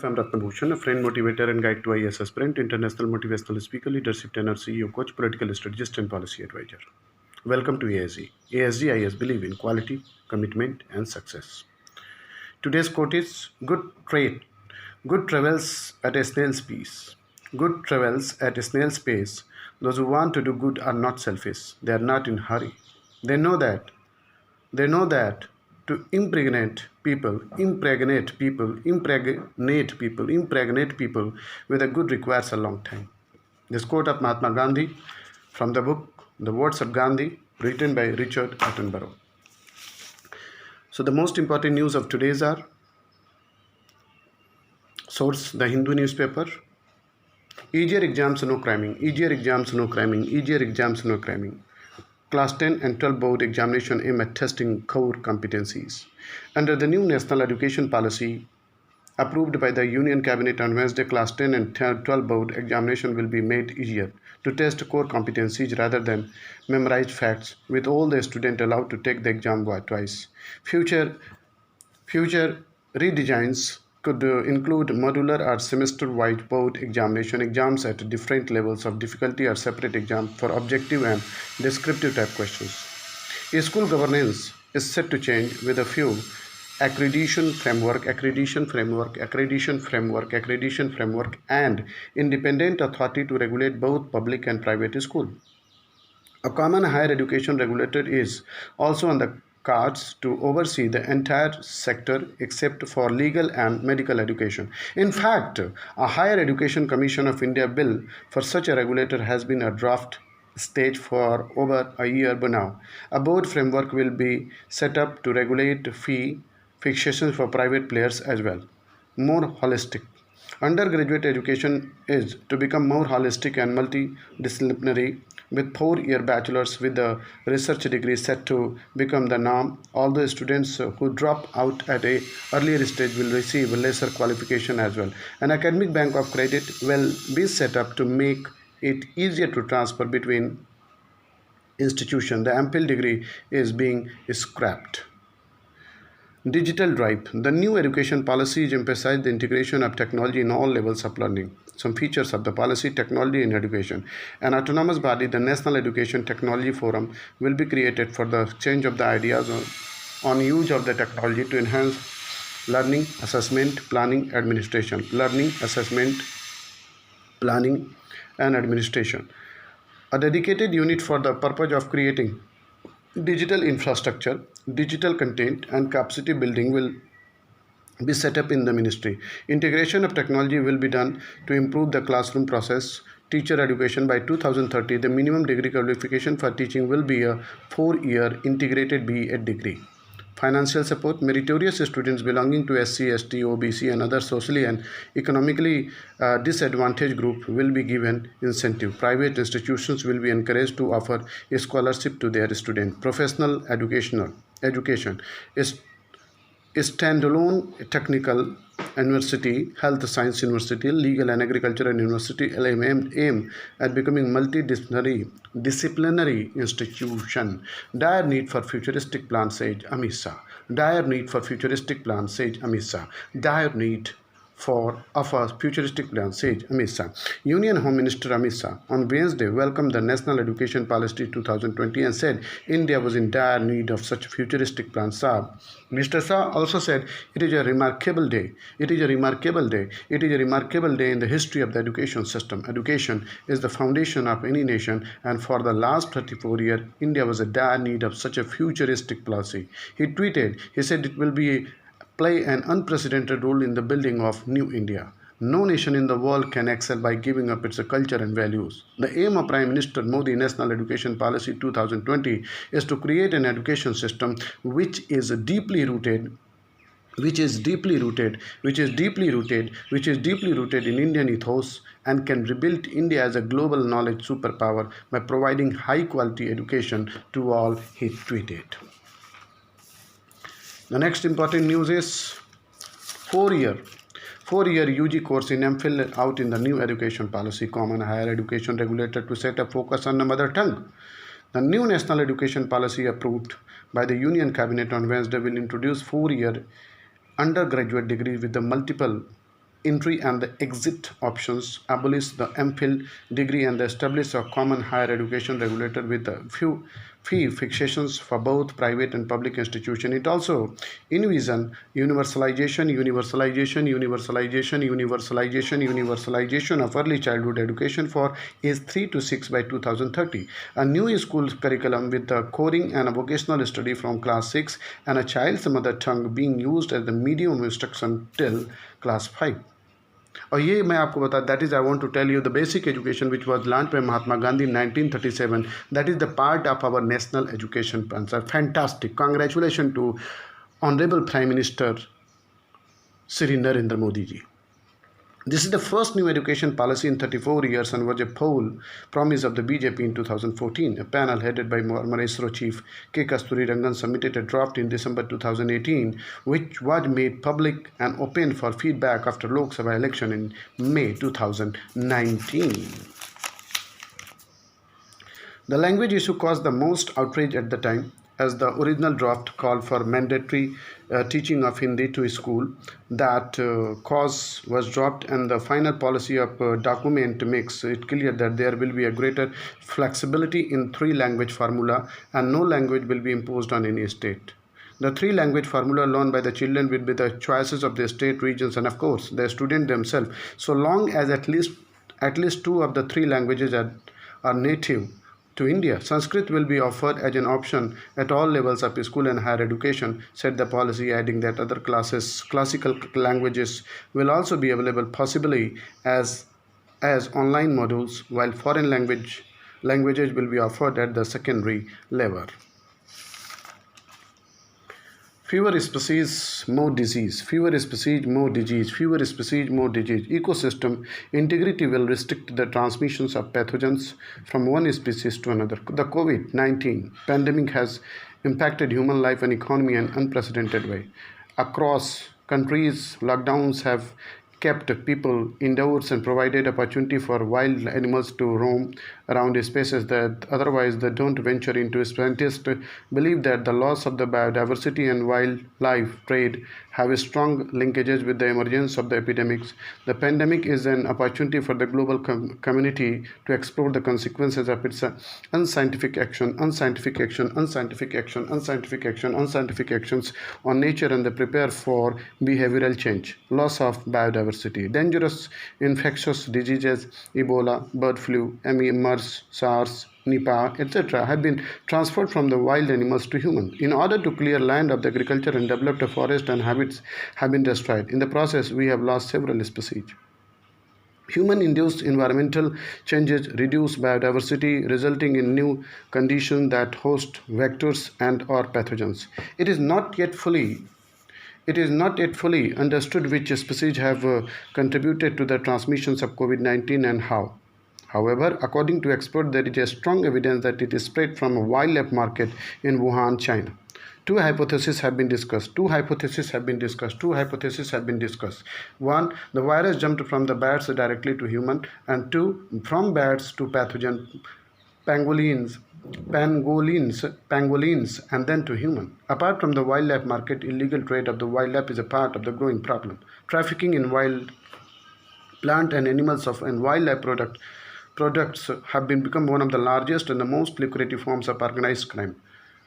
I'm Ratna Bhushan, a friend, motivator, and guide to IAS aspirant, international motivational speaker, leadership trainer, CEO, coach, political strategist, and policy advisor. Welcome to ASG. ASG IAS believe in quality, commitment, and success. Today's quote is Good travels at a snail's pace. Good travels at a snail's pace. Those who want to do good are not selfish. They are not in hurry. They know that they know that to impregnate people with a good requires a long time. This quote of Mahatma Gandhi from the book The Words of Gandhi, written by Richard Attenborough. So the most important news of today's are source the Hindu newspaper. Easier exams no cramming. Class 10 and 12 board examination aim at testing core competencies. Under the new national education policy approved by the Union Cabinet on Wednesday, Class 10 and 12 board examination will be made easier to test core competencies rather than memorize facts, with all the students allowed to take the exam twice. Future redesigns could include modular or semester-wide board exams at different levels of difficulty or separate exams for objective and descriptive type questions. School governance is set to change with a few accreditation framework and independent authority to regulate both public and private schools. A common higher education regulator is also on the cards to oversee the entire sector except for legal and medical education. In fact, a Higher Education Commission of India bill for such a regulator has been a draft stage for over a year by now. A board framework will be set up to regulate fee fixations for private players as well. More holistic. Undergraduate education is to become more holistic and multidisciplinary, with 4-year bachelors with a research degree set to become the norm. Although students who drop out at an earlier stage will receive lesser qualification as well. An academic bank of credit will be set up to make it easier to transfer between institutions. The MPhil degree is being scrapped. Digital drive. The new education policies emphasize the integration of technology in all levels of learning. Some features of the policy: technology in education. An autonomous body, the National Education Technology Forum, will be created for the exchange of the ideas on use of the technology to enhance learning, assessment, planning, administration. A dedicated unit for the purpose of creating digital infrastructure, digital content, and capacity building will be set up in the ministry. Integration of technology will be done to improve the classroom process. Teacher education. By 2030, the minimum degree qualification for teaching will be a 4-year integrated BEd degree. Financial support. Meritorious students belonging to SC, ST, OBC, and other socially and economically disadvantaged group will be given incentive. Private institutions will be encouraged to offer a scholarship to their students. Professional education is standalone technical university, health science university, legal and agricultural university aim at becoming multidisciplinary institution. Dire need for futuristic plans, says Amit Shah. Dire need for futuristic plans, says Amit Shah. Dire need for a futuristic plan, says Amit Shah. Union Home Minister Amit Shah on Wednesday welcomed the National Education Policy 2020 and said India was in dire need of such futuristic plans. Mr. Shah also said it is a remarkable day. It is a remarkable day in the history of the education system. Education is the foundation of any nation, and for the last 34 years, India was in dire need of such a futuristic policy. He tweeted, he said it will play an unprecedented role in the building of New India. No nation in the world can excel by giving up its culture and values. The aim of Prime Minister Modi National Education Policy 2020 is to create an education system which is deeply rooted in Indian ethos and can rebuild India as a global knowledge superpower by providing high quality education to all, he tweeted. The next important news is 4-year UG course in MPhil out in the new education policy. Common higher education regulator to set a focus on the mother tongue. The new national education policy approved by the Union Cabinet on Wednesday will introduce 4-year undergraduate degrees with the multiple entry and the exit options, abolish the MPhil degree, and establish a common higher education regulator with a few fee fixations for both private and public institutions. It also envision universalization of early childhood education for age 3 to 6 by 2030. A new school curriculum with the coding and a vocational study from class 6 and a child's mother tongue being used as the medium of instruction till class 5. और ये मैं आपको बता that is I want to tell you the basic education which was launched by Mahatma Gandhi in 1937 that is the part of our national education plan sir fantastic congratulation to honourable prime minister Shri Narendra Modi ji. This is the first new education policy in 34 years and was a poll promise of the BJP in 2014. A panel headed by former ISRO chief K. Kasturi Rangan submitted a draft in December 2018, which was made public and open for feedback after Lok Sabha election in May 2019. The language issue caused the most outrage at the time, as the original draft called for mandatory teaching of Hindi to school. That cause was dropped, and the final policy of document makes it clear that there will be a greater flexibility in three-language formula, and no language will be imposed on any state. The three-language formula learned by the children will be the choices of the state, regions, and of course the student themselves, so long as at least two of the three languages are native to India. Sanskrit will be offered as an option at all levels of school and higher education, said the policy, adding that other classical languages will also be available, possibly as online modules, while foreign languages will be offered at the secondary level. Fewer species, more disease. Fewer species, more disease. Fewer species, more disease. Ecosystem integrity will restrict the transmissions of pathogens from one species to another. The COVID-19 pandemic has impacted human life and economy in an unprecedented way. Across countries, lockdowns have kept people indoors and provided opportunity for wild animals to roam around spaces that otherwise they don't venture into. Scientists believe that the loss of the biodiversity and wildlife trade have strong linkages with the emergence of the epidemics. The pandemic is an opportunity for the global community to explore the consequences of its unscientific actions on nature and prepare for behavioral change. Loss of biodiversity. Dangerous infectious diseases, Ebola, bird flu, MERS, SARS, Nipah, etc., have been transferred from the wild animals to humans. In order to clear land of the agriculture and develop the forest and habits have been destroyed. In the process, we have lost several species. Human-induced environmental changes reduce biodiversity, resulting in new conditions that host vectors and/or pathogens. It is not yet fully understood which species have contributed to the transmissions of COVID-19 and how. However, according to experts, there is a strong evidence that it is spread from a wildlife market in Wuhan, China. Two hypotheses have been discussed. One, the virus jumped from the bats directly to human, and two, from bats to pathogen pangolins, and then to human. Apart from the wildlife market, illegal trade of the wildlife is a part of the growing problem. Trafficking in wild plant and animals and wildlife products have become one of the largest and the most lucrative forms of organized crime.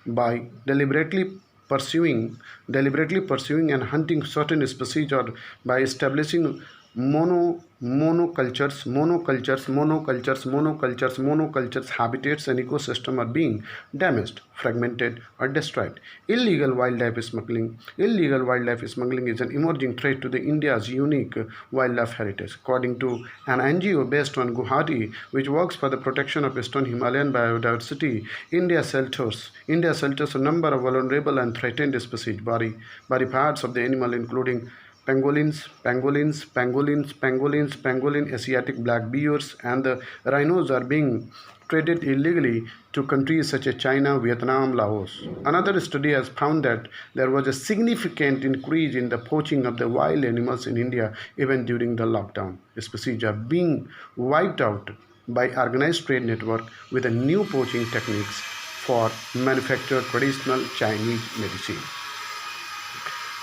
By deliberately pursuing and hunting certain species, or by establishing monocultures, habitats and ecosystems are being damaged, fragmented, or destroyed. Illegal wildlife smuggling is an emerging threat to the India's unique wildlife heritage. According to an NGO based on Guwahati, which works for the protection of eastern Himalayan biodiversity, India shelters a number of vulnerable and threatened species, body parts of the animal, including pangolin, Asiatic black bears, and the rhinos are being traded illegally to countries such as China, Vietnam, Laos. Another study has found that there was a significant increase in the poaching of the wild animals in India even during the lockdown. Species are being wiped out by organized trade network with the new poaching techniques for manufactured traditional Chinese medicine.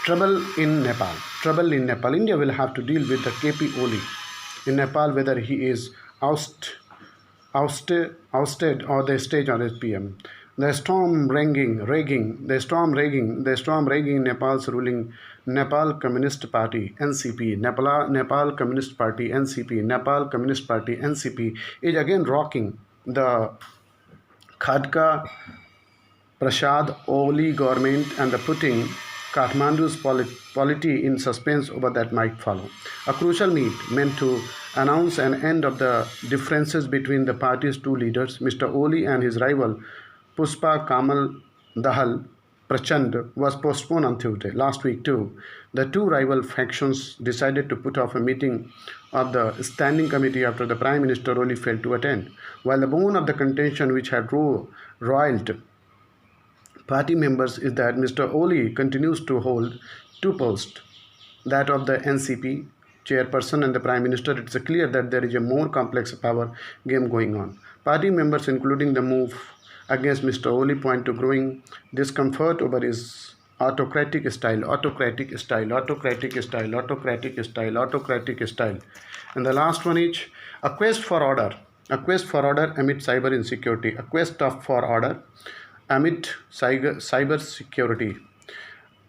Trouble in Nepal. Trouble in Nepal. India will have to deal with the KP Oli in Nepal, whether he is ousted or they stage on his PM. The storm raging Nepal's ruling Nepal Communist Party (NCP), Nepal Communist Party (NCP), Nepal Communist Party (NCP) is again rocking the Khadka Prasad Oli government and the putting Kathmandu's polity in suspense over that might follow. A crucial meet meant to announce an end of the differences between the party's two leaders, Mr. Oli and his rival Puspa Kamal Dahal Prachand, was postponed on Tuesday. Last week too, the two rival factions decided to put off a meeting of the standing committee after the Prime Minister Oli failed to attend. While the bone of the contention which had roiled party members is that Mr. Oli continues to hold two posts, that of the NCP chairperson and the Prime Minister. It's clear that there is a more complex power game going on. Party members, including the move against Mr. Oli, point to growing discomfort over his autocratic style. And the last one is a quest for order. A quest for order amid cyber insecurity. A quest for order amid cyber security.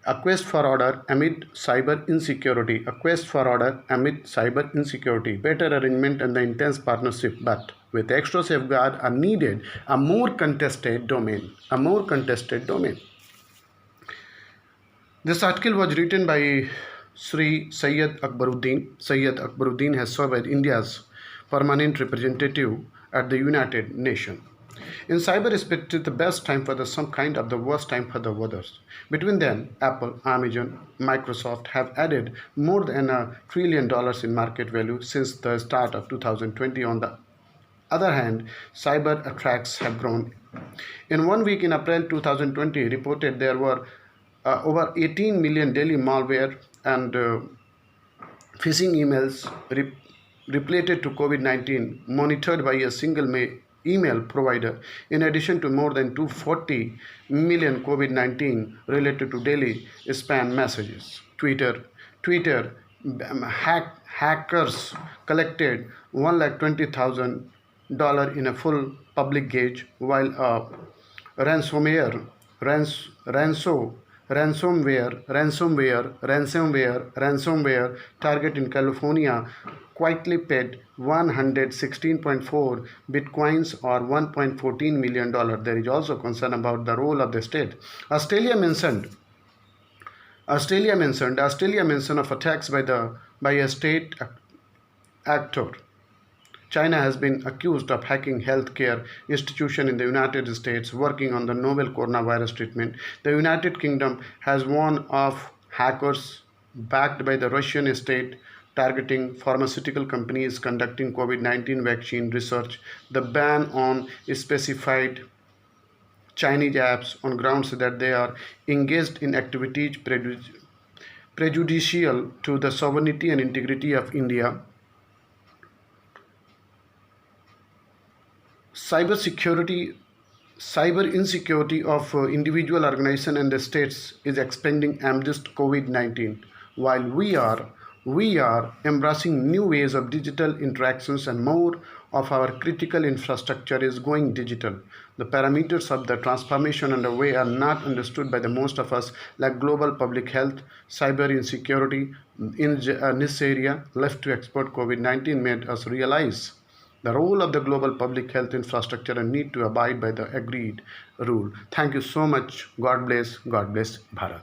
A quest for order amid cyber insecurity. A quest for order amid cyber insecurity. Better arrangement and the intense partnership, but with extra safeguard are needed. A more contested domain. This article was written by Sri Syed Akbaruddin. Syed Akbaruddin has served as India's permanent representative at the United Nations. In cyberspace, it is the best time for some kind of the worst time for the others. Between them, Apple, Amazon, Microsoft have added more than $1 trillion in market value since the start of 2020. On the other hand, cyber attacks have grown. In 1 week in April 2020, reported there were over 18 million daily malware and phishing emails related to COVID-19 monitored by a single email provider, in addition to more than 240 million COVID-19 related to daily spam messages. Twitter hackers collected $120,000 in a full public gauge, while a ransomware target in California quietly paid 116.4 bitcoins or $1.14 million. There is also concern about the role of the state. Australia mention of attacks by a state actor. China has been accused of hacking healthcare institutions in the United States working on the novel coronavirus treatment. The United Kingdom has warned of hackers backed by the Russian state targeting pharmaceutical companies conducting COVID-19 vaccine research. The ban on specified Chinese apps on grounds that they are engaged in activities prejudicial to the sovereignty and integrity of India. Cyber insecurity of individual organizations and the states is expanding amidst COVID-19. While we are embracing new ways of digital interactions and more of our critical infrastructure is going digital. The parameters of the transformation underway are not understood by the most of us, like global public health, cyber insecurity. In this area, left to expert COVID-19 made us realize the role of the global public health infrastructure and need to abide by the agreed rule. Thank you so much. God bless Bharat.